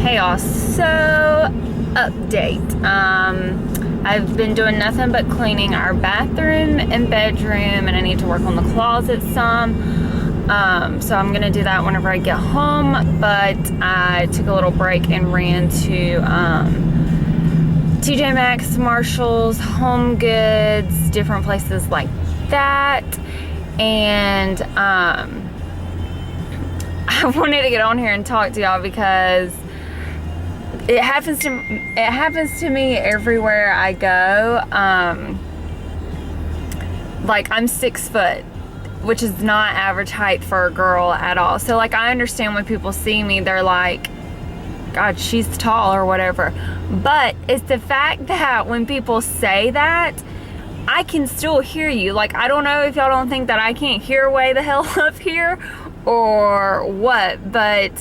Hey y'all, so update. I've been doing nothing but cleaning our bathroom and bedroom, and I need to work on the closet some. So I'm gonna do that whenever I get home, but I took a little break and ran to TJ Maxx, Marshalls, Home Goods, different places like that. And I wanted to get on here and talk to y'all because it happens to me everywhere I go. Like, I'm 6 foot, which is not average height for a girl at all. So like, I understand when people see me, they're like, God, she's tall or whatever. But it's the fact that when people say that, I can still hear you. Like, I don't know if y'all don't think that I can't hear way the hell up here or what, but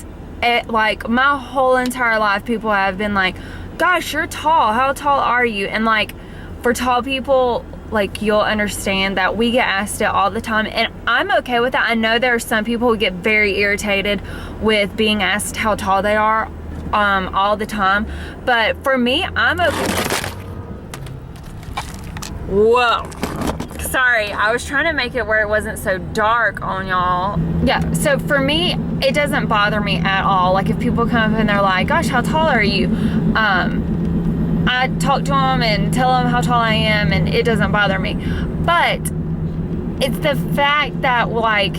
like, my whole entire life, people have been like, gosh, you're tall. How tall are you? And like, for tall people, like, you'll understand that we get asked it all the time, and I'm okay with that. I know there are some people who get very irritated with being asked how tall they are all the time, but for me, I'm okay. Whoa. Sorry, I was trying to make it where it wasn't so dark on y'all. Yeah, so for me, it doesn't bother me at all. Like, if people come up and they're like, gosh, how tall are you? I talk to them and tell them how tall I am, and it doesn't bother me. But it's the fact that, like,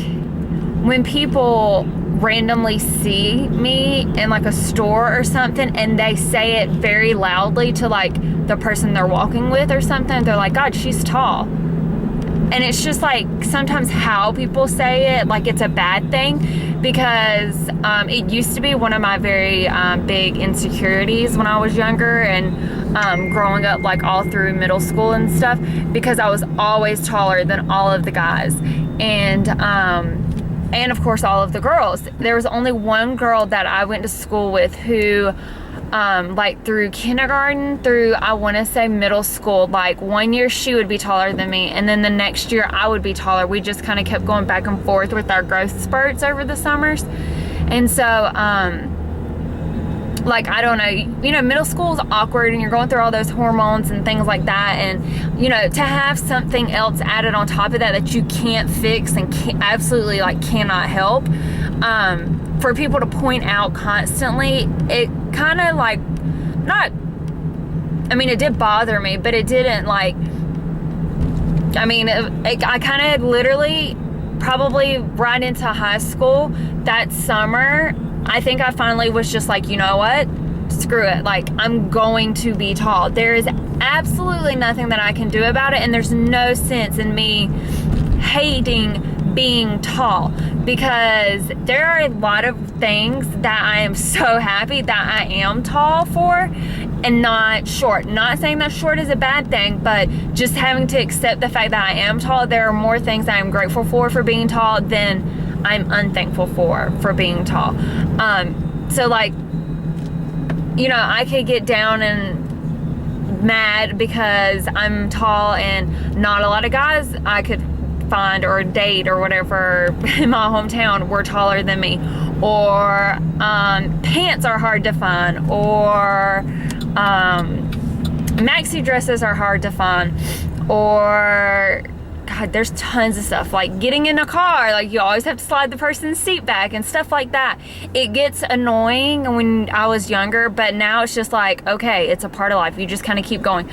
when people randomly see me in like a store or something and they say it very loudly to like the person they're walking with or something, they're like, God, she's tall. And it's just like, sometimes how people say it, like, it's a bad thing, because it used to be one of my very big insecurities when I was younger and growing up, like all through middle school and stuff, because I was always taller than all of the guys. And of course all of the girls. There was only one girl that I went to school with who like through kindergarten through, I want to say, middle school, like 1 year she would be taller than me, and then the next year I would be taller. We just kind of kept going back and forth with our growth spurts over the summers. And so like, I don't know, you know, middle school is awkward and you're going through all those hormones and things like that, and you know, to have something else added on top of that that you can't fix and absolutely like cannot help, for people to point out constantly, it kind of like, not, I mean, it did bother me, but it didn't like, I mean, I kind of literally, probably right into high school that summer, I think I finally was just like, you know what, screw it, like, I'm going to be tall. There is absolutely nothing that I can do about it, and there's no sense in me hating being tall, because there are a lot of things that I am so happy that I am tall for and not short. Not saying that short is a bad thing, but just having to accept the fact that I am tall. There are more things I am grateful for being tall than I'm unthankful for being tall. So like, you know, I could get down and mad because I'm tall and not a lot of guys I could find or date or whatever in my hometown were taller than me, or pants are hard to find, or maxi dresses are hard to find, or God, there's tons of stuff, like getting in a car, like you always have to slide the person's seat back and stuff like that. It gets annoying when I was younger, but now it's just like, okay, it's a part of life, you just kind of keep going.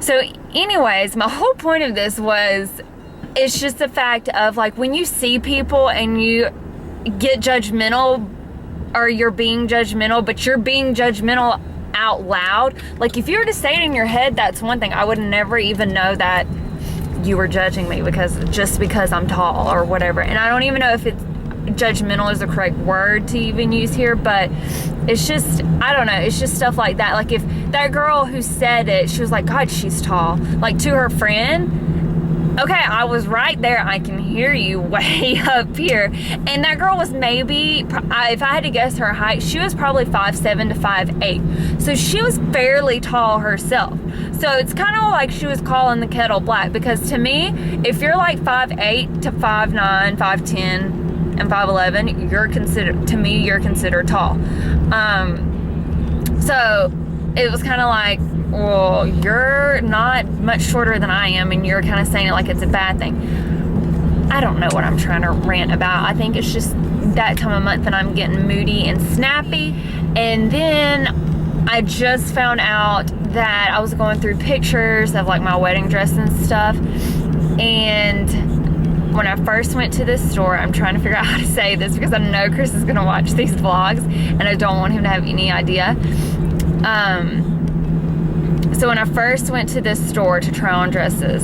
So anyways, my whole point of this was, it's just the fact of, like, when you see people and you get judgmental, or you're being judgmental, but you're being judgmental out loud. Like, if you were to say it in your head, that's one thing. I would never even know that you were judging me because I'm tall or whatever. And I don't even know if it's judgmental is the correct word to even use here, but it's just, I don't know, it's just stuff like that. Like, if that girl who said it, she was like, God, she's tall, like, to her friend, okay, I was right there, I can hear you way up here. And that girl was maybe, if I had to guess her height, she was probably 5'7" to 5'8". So she was fairly tall herself. So it's kind of like she was calling the kettle black, because to me, if you're like 5'8" to 5'9", 5'10", and 5'11", you're considered, to me, you're considered tall. So it was kind of like, well, you're not much shorter than I am, and you're kind of saying it like it's a bad thing. I don't know what I'm trying to rant about. I think it's just that time of month and I'm getting moody and snappy. And then I just found out that I was going through pictures of like my wedding dress and stuff. And when I first went to this store, I'm trying to figure out how to say this because I know Chris is going to watch these vlogs and I don't want him to have any idea. So when I first went to this store to try on dresses,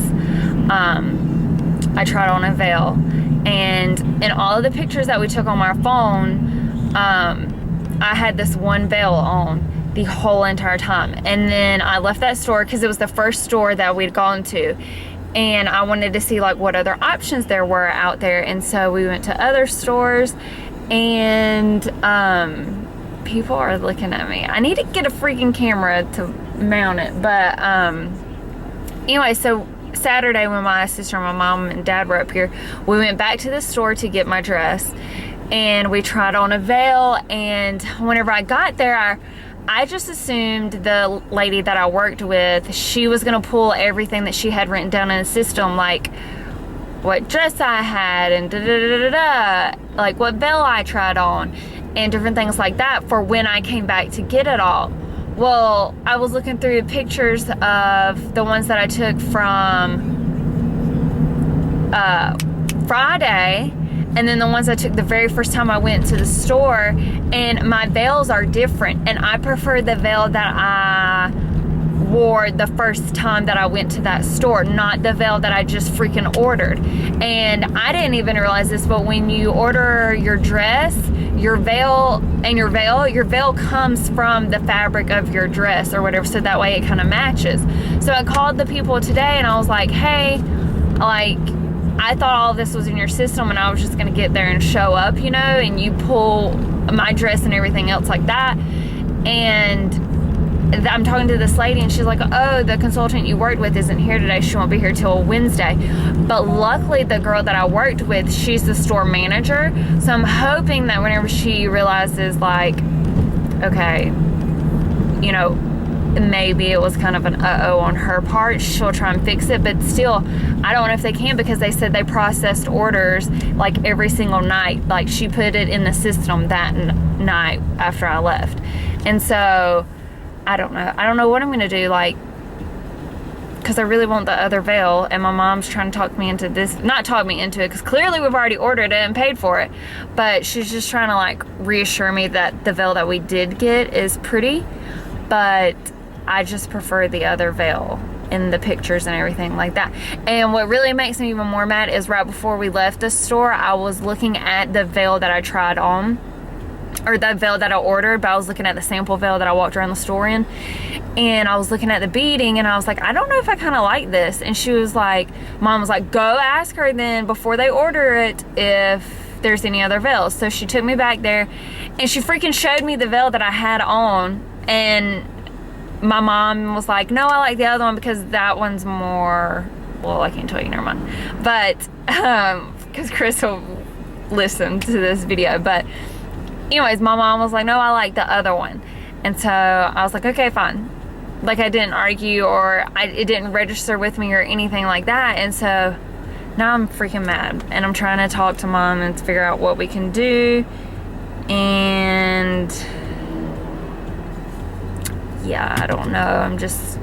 I tried on a veil, and in all of the pictures that we took on my phone, I had this one veil on the whole entire time. And then I left that store because it was the first store that we'd gone to, and I wanted to see like what other options there were out there. And so we went to other stores, and people are looking at me. I need to get a freaking camera to mount it. But anyway, so Saturday when my sister and my mom and dad were up here, we went back to the store to get my dress, and we tried on a veil. And whenever I got there, I just assumed the lady that I worked with, she was gonna pull everything that she had written down in the system, like what dress I had and like what veil I tried on and different things like that for when I came back to get it all. Well, I was looking through pictures of the ones that I took from Friday, and then the ones I took the very first time I went to the store, and my veils are different, and I prefer the veil that I wore the first time that I went to that store, not the veil that I just freaking ordered. And I didn't even realize this, but when you order your dress, your veil comes from the fabric of your dress or whatever, so that way it kind of matches. So I called the people today and I was like, hey, like, I thought all of this was in your system and I was just gonna get there and show up, you know, and you pull my dress and everything else like that. And I'm talking to this lady and she's like, oh, the consultant you worked with isn't here today. She won't be here till Wednesday. But luckily the girl that I worked with, she's the store manager. So I'm hoping that whenever she realizes like, okay, you know, maybe it was kind of an uh-oh on her part, she'll try and fix it. But still, I don't know if they can, because they said they processed orders like every single night. Like she put it in the system that night after I left. And so I don't know what I'm gonna do, like, because I really want the other veil, and my mom's trying to talk me into this, not talk me into it, because clearly we've already ordered it and paid for it, but she's just trying to like reassure me that the veil that we did get is pretty, but I just prefer the other veil in the pictures and everything like that. And what really makes me even more mad is right before we left the store, I was looking at the veil that I tried on, or the veil that I ordered, but I was looking at the sample veil that I walked around the store in, and I was looking at the beading, and I was like, I don't know if I kind of like this. And she was like, Mom was like, go ask her then before they order it if there's any other veils. So she took me back there and she freaking showed me the veil that I had on, and my mom was like, no, I like the other one because that one's more, well, I can't tell you, never mind. But because Chris will listen to this video. But anyways, my mom was like, no, I like the other one. And so I was like, okay, fine. Like, I didn't argue, or it didn't register with me or anything like that. And so now I'm freaking mad, and I'm trying to talk to Mom and figure out what we can do. And yeah, I don't know, I'm just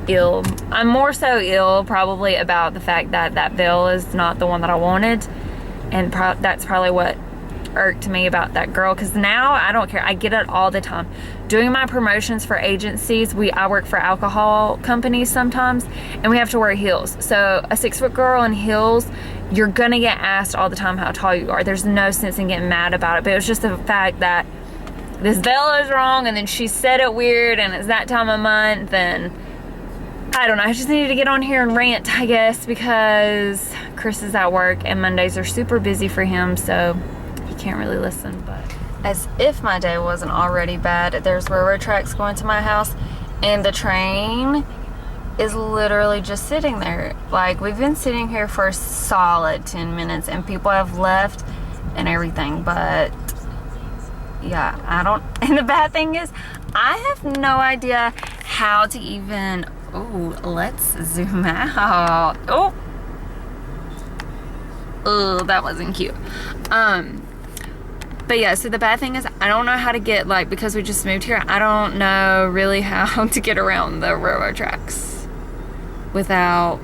ill. I'm more so ill probably about the fact that that veil is not the one that I wanted, and that's probably what irked me about that girl, because now I don't care. I get it all the time. Doing my promotions for agencies, I work for alcohol companies sometimes, and we have to wear heels. So a 6-foot girl in heels, you're gonna get asked all the time how tall you are. There's no sense in getting mad about it, but it was just the fact that this veil is wrong, and then she said it weird, and it's that time of month, and I don't know. I just needed to get on here and rant, I guess, because Chris is at work and Mondays are super busy for him, so he can't really listen. But as if my day wasn't already bad, there's railroad tracks going to my house, and the train is literally just sitting there. Like, we've been sitting here for a solid 10 minutes, and people have left and everything, but yeah, I don't, and the bad thing is, I have no idea how to even, oh, let's zoom out. Oh, that wasn't cute. But yeah, so the bad thing is I don't know how to get, like, because we just moved here, I don't know really how to get around the railroad tracks without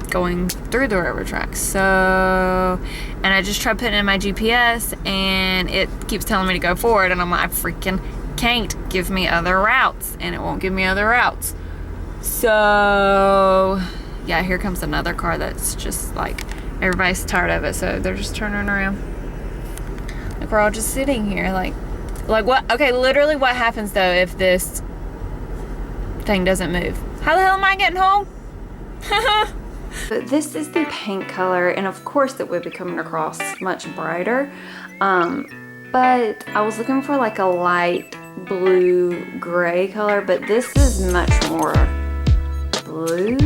going through the railroad tracks. So, and I just tried putting in my GPS and it keeps telling me to go forward, and I'm like, I freaking can't. Give me other routes, and it won't give me other routes. So yeah, here comes another car that's just like, everybody's tired of it, so they're just turning around. Like, we're all just sitting here like what? Okay, literally what happens though if this thing doesn't move? How the hell am I getting home? But this is the paint color, and of course it would be coming across much brighter, but I was looking for like a light blue gray color, but this is much more blue.